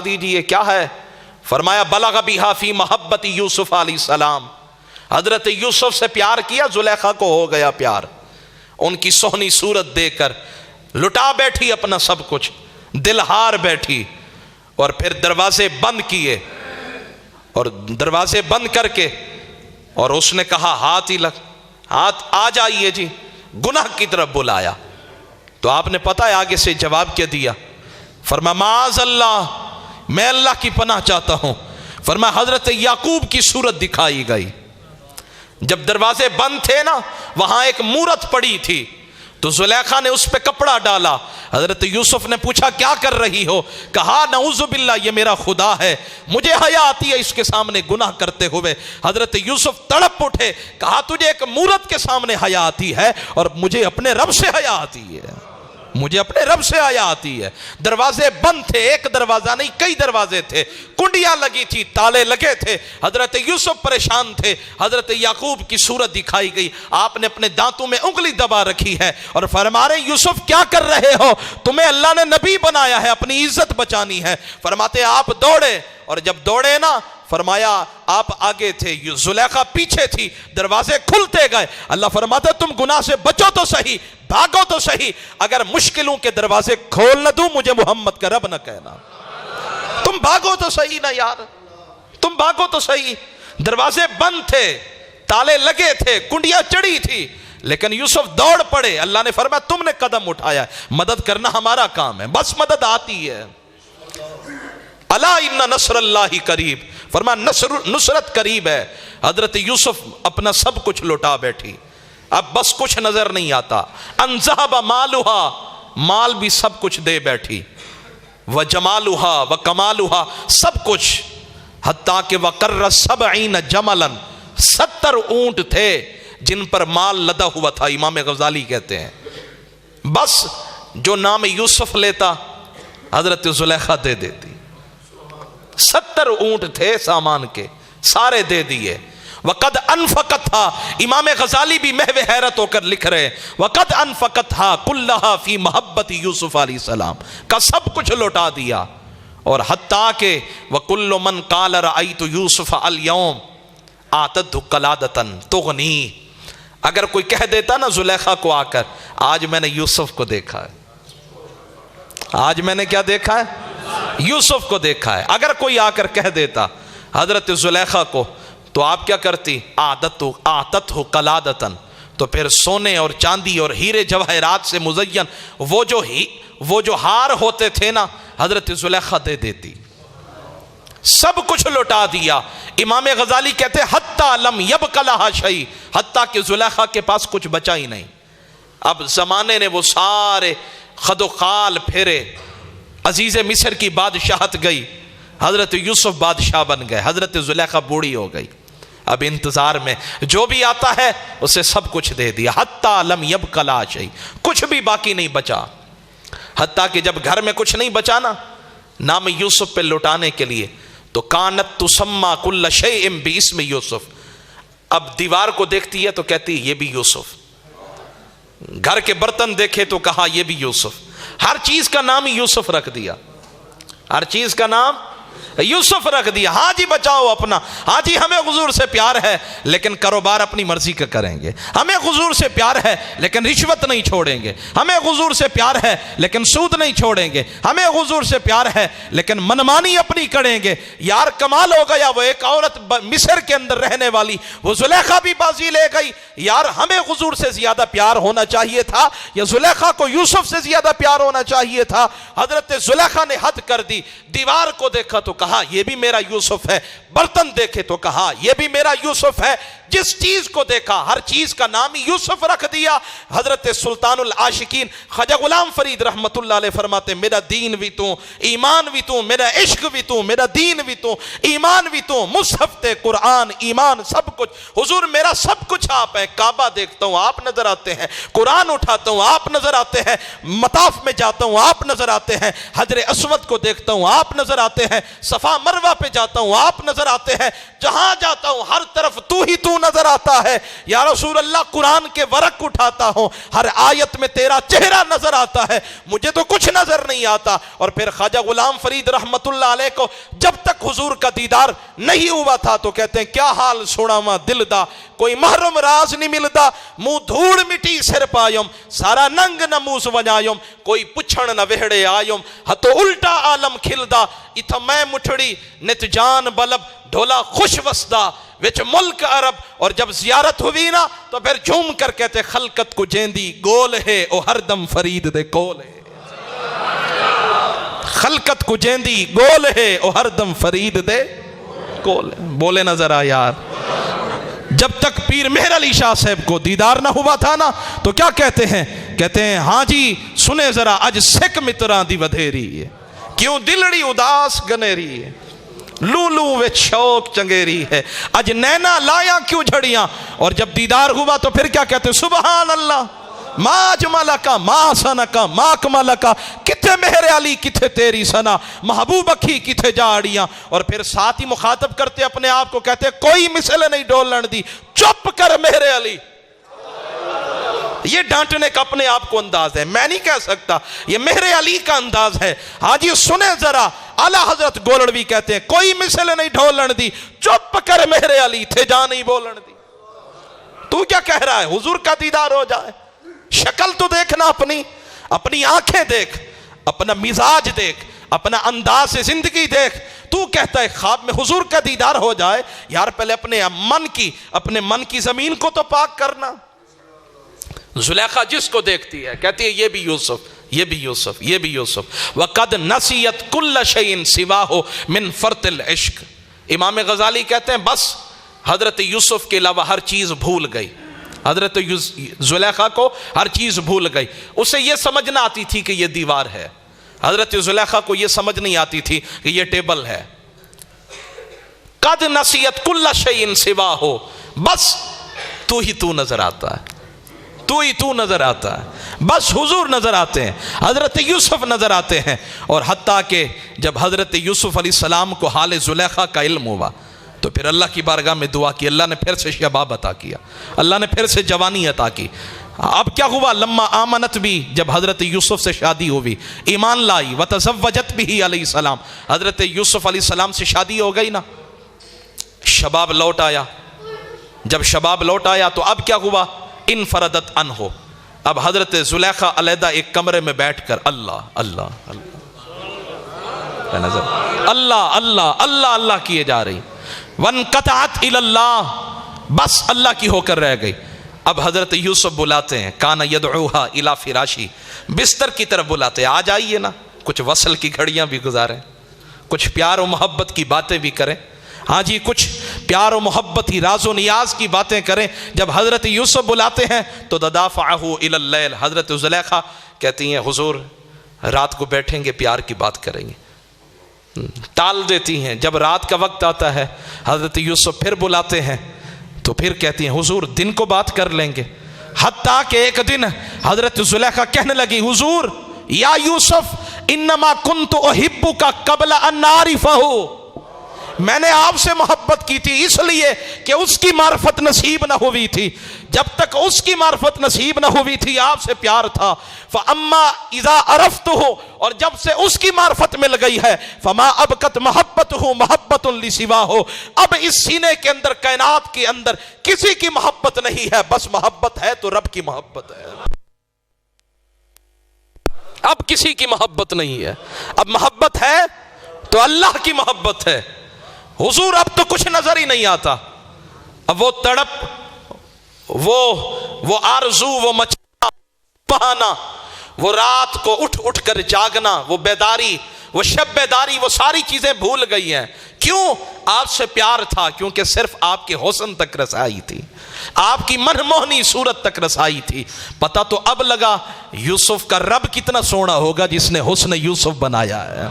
دیجئے کیا ہے؟ فرمایا بلغ بہا فی محبت یوسف علیہ السلام، حضرت یوسف سے پیار کیا، زلیخا کو ہو گیا پیار، ان کی سونی صورت دیکھ کر لٹا بیٹھی اپنا سب کچھ، دل ہار بیٹھی، اور پھر دروازے بند کیے، اور دروازے بند کر کے اور اس نے کہا ہاتھ آ جائیے جی، گناہ کی طرف بلایا۔ تو آپ نے پتہ ہے آگے سے جواب کیا دیا؟ فرمایا معاذ اللہ، میں اللہ کی پناہ چاہتا ہوں۔ فرمایا حضرت یعقوب کی صورت دکھائی گئی، جب دروازے بند تھے نا وہاں ایک مورت پڑی تھی، تو زلیخا نے اس پہ کپڑا ڈالا، حضرت یوسف نے پوچھا کیا کر رہی ہو؟ کہا نعوذ باللہ یہ میرا خدا ہے، مجھے حیا آتی ہے اس کے سامنے گناہ کرتے ہوئے۔ حضرت یوسف تڑپ اٹھے، کہا تجھے ایک مورت کے سامنے حیا آتی ہے اور مجھے اپنے رب سے حیا آتی ہے، مجھے اپنے رب سے حیا آتی ہے۔ دروازے بند تھے، ایک دروازہ نہیں کئی دروازے تھے، کنڈیاں لگی تھی، تالے لگے تھے، حضرت یوسف پریشان تھے۔ حضرت یعقوب کی صورت دکھائی گئی، آپ نے اپنے دانتوں میں انگلی دبا رکھی ہے اور فرما رہے یوسف کیا کر رہے ہو؟ تمہیں اللہ نے نبی بنایا ہے، اپنی عزت بچانی ہے۔ فرماتے آپ دوڑے، اور جب دوڑے نا فرمایا آپ آگے تھے، زلیخا پیچھے تھی، دروازے کھلتے گئے۔ اللہ فرماتا تم گناہ سے بچو تو صحیح، بھاگو تو صحیح، اگر مشکلوں کے دروازے کھول نہ دوں مجھے محمد کا رب نہ کہنا۔ تم بھاگو تو صحیح نا یار، تم بھاگو تو صحیح۔ دروازے بند تھے، تالے لگے تھے، کنڈیاں چڑھی تھی، لیکن یوسف دوڑ پڑے۔ اللہ نے فرمایا تم نے قدم اٹھایا، مدد کرنا ہمارا کام ہے، بس مدد آتی ہے۔ الا ان نصر اللہ قریب، فرمایا نصرت قریب ہے۔ حضرت یوسف اپنا سب کچھ لوٹا بیٹھی، اب بس کچھ نظر نہیں آتا۔ انذهب مالها، مال بھی سب کچھ دے بیٹھی، وجمالها وکمالها، سب کچھ، حتیٰ کہ وقر 70 جملا، 70 اونٹ تھے جن پر مال لدا ہوا تھا۔ امام غزالی کہتے ہیں بس جو نام یوسف لیتا حضرت زلیخا دے دیتی۔ 70 اونٹ تھے سامان کے، سارے دے دیے۔ وقد انفقتها، امام غزالی بھی محو حیرت ہو کر لکھ رہے وقد انفقتها كلها فی محبت یوسف علیہ السلام، کا سب کچھ لوٹا دیا۔ اور حتیٰ کہ وکل من قال رأیت یوسف اليوم آتت قلادۃ تغنی، اگر کوئی کہہ دیتا نا زلیخا کو آ کر آج میں نے یوسف کو دیکھا ہے، آج میں نے کیا دیکھا ہے؟ یوسف کو دیکھا ہے، اگر کوئی آ کر کہہ دیتا حضرت زلیخا کو تو آپ کیا کرتی؟ آتت ہو قلادتن، تو پھر سونے اور چاندی اور ہیرے جواہرات سے مزین وہ جو ہار ہوتے تھے نا حضرت زلیخا دے دیتی، سب کچھ لوٹا دیا۔ امام غزالی کہتے حتیٰ لم یبق لہا شیء، حتیٰ کہ زلیخا کے پاس کچھ بچا ہی نہیں۔ اب زمانے نے وہ سارے خد و خال پھیرے، عزیز مصر کی بادشاہت گئی، حضرت یوسف بادشاہ بن گئے، حضرت زلیخا بوڑھی ہو گئی۔ اب انتظار میں جو بھی آتا ہے اسے سب کچھ دے دیا۔ حتیٰ لم یبق لہا شیء، کچھ بھی باقی نہیں بچا۔ حتیٰ کہ جب گھر میں کچھ نہیں بچا نا نام یوسف پہ لوٹانے کے لیے، تو کانت تسمى کل شیء باسم یوسف، اب دیوار کو دیکھتی ہے تو کہتی یہ بھی یوسف، گھر کے برتن دیکھے تو کہا یہ بھی یوسف، ہر چیز کا نام یوسف رکھ دیا، ہر چیز کا نام یوسف رکھ دیا۔ ہاں جی بچاؤ اپنا، ہاں جی ہمیں حضور سے پیار ہے لیکن کاروبار اپنی مرضی کا کریں گے، ہمیں حضور سے پیار ہے لیکن رشوت نہیں چھوڑیں گے، ہمیں حضور سے پیار ہے لیکن سود نہیں چھوڑیں گے، ہمیں حضور سے پیار ہے لیکن منمانی اپنی کریں گے۔ یار کمال ہو گیا، وہ ایک عورت مصر کے اندر رہنے والی وہ زلیخا بھی بازی لے گئی۔ یار ہمیں حضور سے زیادہ پیار ہونا چاہیے تھا یا زلیخا کو یوسف سے زیادہ پیار ہونا چاہیے تھا؟ حضرت زلیخا نے حد کر دی، دیوار کو دیکھا تو کہا یہ بھی میرا یوسف ہے، برتن دیکھے تو کہا یہ بھی میرا یوسف ہے، جس چیز کو دیکھا ہر چیز کا نام یوسف رکھ دیا۔ حضرت سلطان العاشقین خواجہ غلام فرید رحمت اللہ علیہ فرماتے میرا دین بھی تو، ایمان بھی تو، میرا عشق بھی تو، میرا دین بھی تو، ایمان بھی تو، مصحف تے قرآن ایمان سب کچھ حضور میرا سب کچھ آپ ہے۔ کعبہ دیکھتا ہوں آپ نظر آتے ہیں، قرآن اٹھاتا ہوں آپ نظر آتے ہیں، مطاف میں جاتا ہوں آپ نظر آتے ہیں، حجر اسود کو دیکھتا ہوں آپ نظر آتے ہیں، صفا مروہ پہ جاتا ہوں آپ نظر آتے ہیں، جہاں جاتا ہوں ہر طرف تو ہی تو نظر آتا ہے؟ یا رسول اللہ قرآن کے ورق اٹھاتا ہوں، ہر آیت میں تیرا چہرہ نظر آتا ہے، مجھے تو کچھ نظر نہیں آتا۔ اور پھر خواجہ غلام فرید رحمت اللہ علیہ کو جب تک حضور کا دیدار نہیں ہوا تھا تو کہتے ہیں کیا حال سناواں دل دا، کوئی محرم راز نہیں ملدا، منہ دھوڑ مٹی سر پایم، سارا ننگ نموز ونجایم، کوئی پچھن نہ وہڑے آیم، ہتو الٹا عالم کھلدا، اتھا میں مٹھڑی نت جان بلب ڈھولا خوش وسدا وچ ملک عرب۔ اور جب زیارت ہوئی نا تو پھر جھوم کر کہتے خلقت کو جیندی گول ہے او ہر دم فرید دے کول ہے، خلقت کو جیندی گول ہے او ہر دم فرید دے کول ہے۔ بولے نظر آ یار، جب تک پیر مہر علی شاہ صاحب کو دیدار نہ ہوا تھا نا تو کیا کہتے ہیں؟ کہتے ہیں ہاں جی سنے ذرا اج سکھ متراں دی ودھیری ہے، کیوں دلڑی اداس گنیری ہے، لولو وچ شوق چنگیری ہے، اج نینا لایا کیوں جھڑیاں۔ اور جب دیدار ہوا تو پھر کیا کہتے ہیں؟ سبحان اللہ ما اجملکا ما حسنکا ما کملکا، کتھے مہر علی کتھے تیری سنا، محبوب اکھی کتھے جاڑیاں۔ اور پھر ساتھ ہی مخاطب کرتے اپنے آپ کو، کہتے کوئی مثل نہیں ڈولن دی، چپ کر مہر علی۔ یہ ڈانٹنے کا اپنے آپ کو انداز ہے، میں نہیں کہہ سکتا، یہ مہر علی کا انداز ہے۔ ہاں جی سنیں ذرا، اعلیٰ حضرت گولڑوی کہتے ہیں کوئی مثل نہیں ڈھولن دی، چپ کر مہر علی تھے جا نہیں بولن دی۔ تو کیا کہہ رہا ہے؟ حضور کا دیدار ہو جائے، شکل تو دیکھنا، اپنی آنکھیں دیکھ، اپنا مزاج دیکھ، اپنا انداز زندگی دیکھ۔ تو کہتا ہے خواب میں حضور کا دیدار ہو جائے، یار پہلے اپنے من کی زمین کو تو پاک کرنا۔ زلیخا جس کو دیکھتی ہے کہتی ہے یہ بھی یوسف، یہ بھی یوسف، یہ بھی یوسف۔ وَقَدْ نَسِيَتْ كُلَّ شَيْءٍ سِوَاهُ مِنْ فَرْطِ الْعِشْقِ۔ امام غزالی کہتے ہیں بس حضرت یوسف کے علاوہ ہر چیز بھول گئی، حضرت زلیخا کو ہر چیز بھول گئی۔ اسے یہ سمجھ نہ آتی تھی کہ یہ دیوار ہے، حضرت زلیخا کو یہ سمجھ نہیں آتی تھی کہ یہ ٹیبل ہے۔ قَدْ نَسِيَتْ كُلَّ شَيْءٍ سِوَاهُ، بس تو ہی تو نظر آتا ہے، تو ہی تو نظر آتا ہے، بس حضور نظر آتے ہیں، حضرت یوسف نظر آتے ہیں۔ اور حتیٰ کہ جب حضرت یوسف علیہ السلام کو حال زلیخا کا علم ہوا تو پھر اللہ کی بارگاہ میں دعا کی، اللہ نے پھر سے شباب عطا کیا، اللہ نے پھر سے جوانی عطا کی۔ اب کیا ہوا؟ لما آمنت بھی، جب حضرت یوسف سے شادی ہوئی، ایمان لائی، وتزوجت بھی علیہ السلام، حضرت یوسف علیہ السلام سے شادی ہو گئی نا، شباب لوٹ آیا۔ جب شباب لوٹ آیا تو اب کیا ہوا؟ انفردت عنہ، اب حضرت زلیخا علیحدہ ایک کمرے میں بیٹھ کر اللہ اللہ اللہ اللہ اللہ اللہ اللہ کیے جا رہی، وانقطعت الی اللہ، بس اللہ کی ہو کر رہ گئی۔ اب حضرت یوسف بلاتے ہیں، کانا یدعوہا الی فراشی، بستر کی طرف بلاتے ہیں، آ جائیے نا، کچھ وصل کی گھڑیاں بھی گزاریں، کچھ پیار و محبت کی باتیں بھی کریں، ہاں جی کچھ پیار و محبت ہی راز و نیاز کی باتیں کریں۔ جب حضرت یوسف بلاتے ہیں تو تدافعہ الی اللیل، حضرت زلیخا کہتی ہیں حضور رات کو بیٹھیں گے پیار کی بات کریں گے، ٹال دیتی ہیں۔ جب رات کا وقت آتا ہے حضرت یوسف پھر بلاتے ہیں تو پھر کہتی ہیں حضور دن کو بات کر لیں گے۔ حتیٰ کہ ایک دن حضرت زلیخا کہنے لگی حضور یا یوسف انما کنت احبک قبل ان اعرفہ، میں نے آپ سے محبت کی تھی اس لیے کہ اس کی معرفت نصیب نہ ہوئی تھی، جب تک اس کی معرفت نصیب نہ ہوئی تھی آپ سے پیار تھا۔ فَأَمَّا إِذَا عَرَفْتُهُ، اور جب سے اس کی معرفت مل گئی ہے، فَمَا أَبْقَتْ مَحَبَّتُهُ مَحَبَّةٌ لِسِوَاهُ، اب اس سینے کے اندر کائنات کے اندر کسی کی محبت نہیں ہے، بس محبت ہے تو رب کی محبت ہے، اب کسی کی محبت نہیں ہے، اب محبت ہے تو اللہ کی محبت ہے۔ حضور اب تو کچھ نظر ہی نہیں آتا، اب وہ تڑپ، وہ آرزو، وہ مچھنا بہانا، وہ رات کو اٹھ کر جاگنا، وہ بیداری، وہ شب بیداری، وہ ساری چیزیں بھول گئی ہیں۔ کیوں؟ آپ سے پیار تھا، کیونکہ صرف آپ کے حسن تک رسائی تھی، آپ کی منموہنی صورت تک رسائی تھی۔ پتہ تو اب لگا یوسف کا رب کتنا سونا ہوگا جس نے حسن یوسف بنایا ہے۔